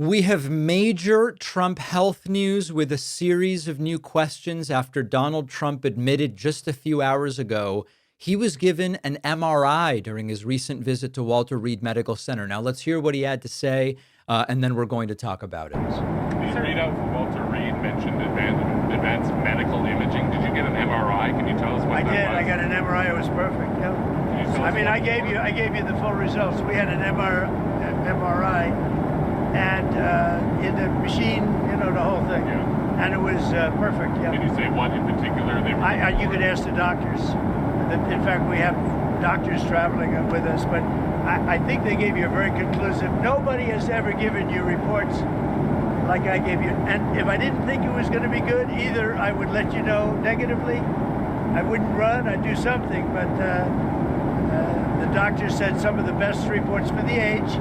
We have major Trump health news with a series of new questions after Donald Trump admitted just a few hours ago he was given an MRI during his recent visit to Walter Reed Medical Center. Now, let's hear what he had to say, and then we're going to talk about it. The readout from Walter Reed mentioned advanced medical imaging. Did you get an MRI? Can you tell us what that was? I did. I got an MRI. It was perfect. Yeah. I mean, I gave you the full results. We had an MRI, and in the machine, the whole thing. Yeah. And it was perfect. Yeah. Can you say what in particular they were? You could ask the doctors. In fact, we have doctors traveling with us, but I think they gave you a very conclusive. Nobody has ever given you reports like I gave you. And if I didn't think it was going to be good, either I would let you know negatively, I wouldn't run, I'd do something. But the doctor said some of the best reports for the age,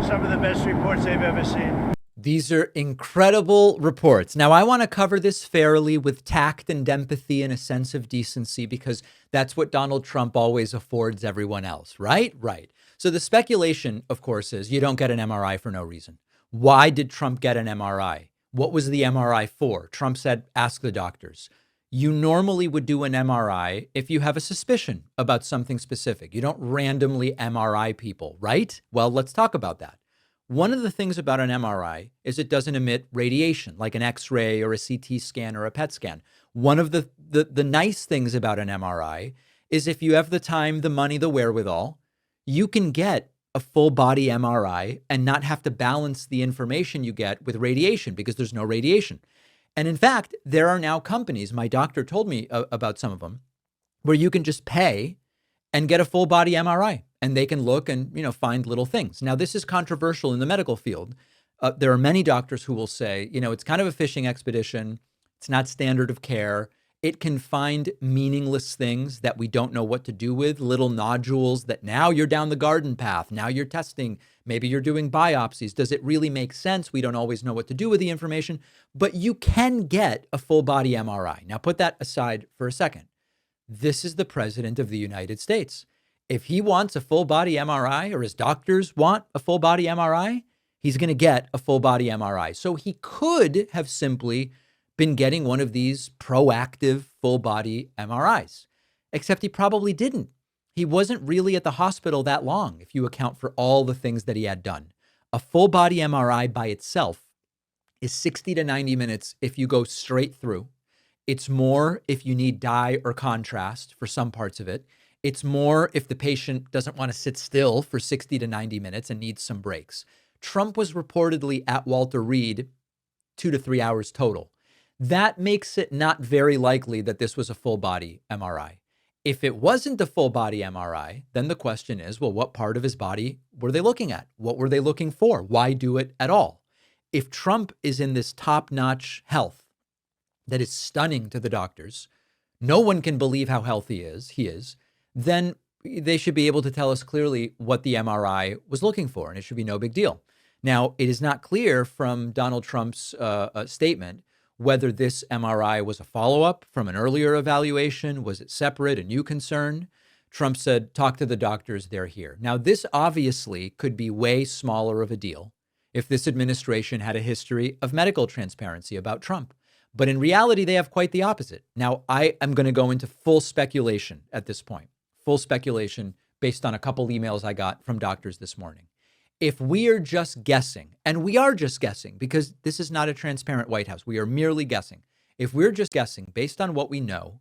some of the best reports they've ever seen. These are incredible reports. Now, I want to cover this fairly with tact and empathy and a sense of decency, because that's what Donald Trump always affords everyone else, right? Right. So the speculation, of course, is you don't get an MRI for no reason. Why did Trump get an MRI? What was the MRI for? Trump said, ask the doctors. You normally would do an MRI if you have a suspicion about something specific. You don't randomly MRI people, right? Well, let's talk about that. One of the things about an MRI is it doesn't emit radiation like an X-ray or a CT scan or a PET scan. One of the nice things about an MRI is if you have the time, the money, the wherewithal, you can get a full body MRI and not have to balance the information you get with radiation because there's no radiation. And in fact, there are now companies, my doctor told me about some of them, where you can just pay and get a full body MRI. And they can look and, find little things. Now, this is controversial in the medical field. There are many doctors who will say, it's kind of a fishing expedition. It's not standard of care. It can find meaningless things that we don't know what to do with, little nodules that now you're down the garden path. Now you're testing. Maybe you're doing biopsies. Does it really make sense? We don't always know what to do with the information, but you can get a full body MRI. Now, put that aside for a second. This is the president of the United States. If he wants a full body MRI, or his doctors want a full body MRI, he's going to get a full body MRI. So he could have simply been getting one of these proactive full body MRIs, except he probably didn't. He wasn't really at the hospital that long, if you account for all the things that he had done. A full body MRI by itself is 60 to 90 minutes if you go straight through. It's more if you need dye or contrast for some parts of it. It's more if the patient doesn't want to sit still for 60 to 90 minutes and needs some breaks. Trump was reportedly at Walter Reed 2 to 3 hours total. That makes it not very likely that this was a full body MRI. If it wasn't a full body MRI, then the question is, well, what part of his body were they looking at? What were they looking for? Why do it at all? If Trump is in this top-notch health that is stunning to the doctors, no one can believe how healthy he is, then they should be able to tell us clearly what the MRI was looking for, and it should be no big deal. Now, it is not clear from Donald Trump's statement whether this MRI was a follow-up from an earlier evaluation. Was it separate, a new concern? Trump said, talk to the doctors, they're here. Now, this obviously could be way smaller of a deal if this administration had a history of medical transparency about Trump. But in reality, they have quite the opposite. Now, I am going to go into full speculation at this point. Full speculation based on a couple emails I got from doctors this morning. If we are just guessing, and we are just guessing because this is not a transparent White House, we are merely guessing. If we're just guessing based on what we know,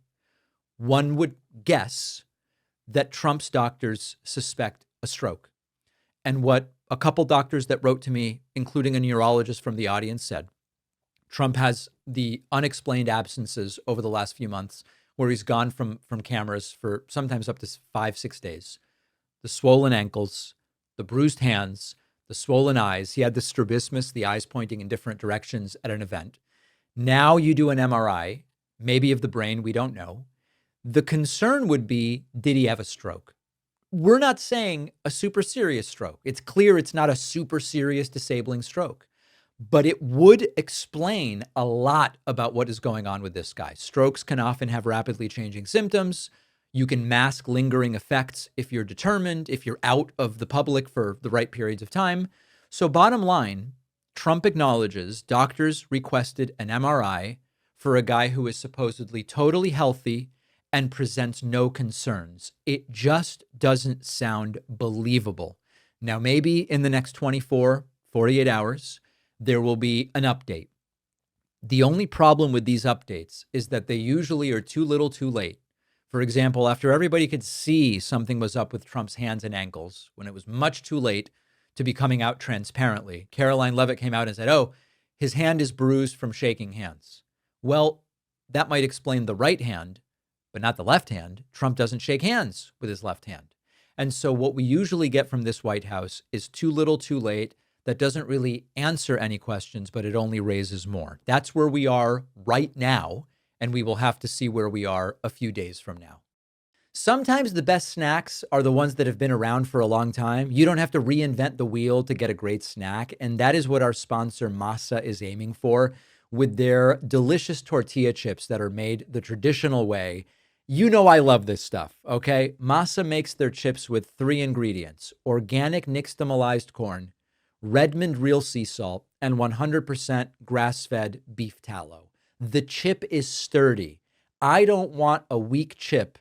one would guess that Trump's doctors suspect a stroke. And what a couple doctors that wrote to me, including a neurologist from the audience, said, Trump has the unexplained absences over the last few months where he's gone from cameras for sometimes up to 5-6 days. The swollen ankles, the bruised hands, the swollen eyes. He had the strabismus, the eyes pointing in different directions at an event. Now you do an MRI, maybe of the brain, we don't know. The concern would be, did he have a stroke? We're not saying a super serious stroke. It's clear it's not a super serious disabling stroke. But it would explain a lot about what is going on with this guy. Strokes can often have rapidly changing symptoms. You can mask lingering effects if you're determined, if you're out of the public for the right periods of time. So bottom line, Trump acknowledges doctors requested an MRI for a guy who is supposedly totally healthy and presents no concerns. It just doesn't sound believable. Now, maybe in the next 24, 48 hours, there will be an update. The only problem with these updates is that they usually are too little too late. For example, after everybody could see something was up with Trump's hands and ankles, when it was much too late to be coming out transparently, Caroline Leavitt came out and said, oh, his hand is bruised from shaking hands. Well, that might explain the right hand, but not the left hand. Trump doesn't shake hands with his left hand. And so what we usually get from this White House is too little too late. That doesn't really answer any questions, but it only raises more. That's where we are right now, and we will have to see where we are a few days from now. Sometimes the best snacks are the ones that have been around for a long time. You don't have to reinvent the wheel to get a great snack, and that is what our sponsor Masa is aiming for with their delicious tortilla chips that are made the traditional way. You know I love this stuff, okay? Masa makes their chips with 3 ingredients: organic nixtamalized corn, Redmond real sea salt, and 100% grass-fed beef tallow. The chip is sturdy. I don't want a weak chip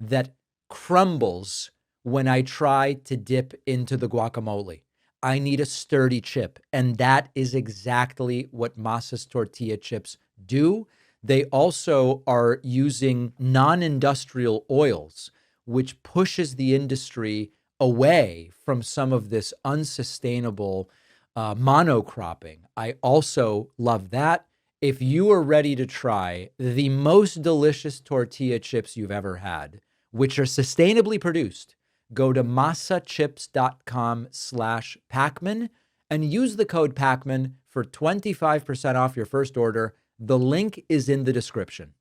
that crumbles when I try to dip into the guacamole. I need a sturdy chip, and that is exactly what Masa's tortilla chips do. They also are using non-industrial oils, which pushes the industry away from some of this unsustainable monocropping. I also love that. If you are ready to try the most delicious tortilla chips you've ever had, which are sustainably produced, go to masachips.com/Pakman and use the code Pakman for 25% off your first order. The link is in the description.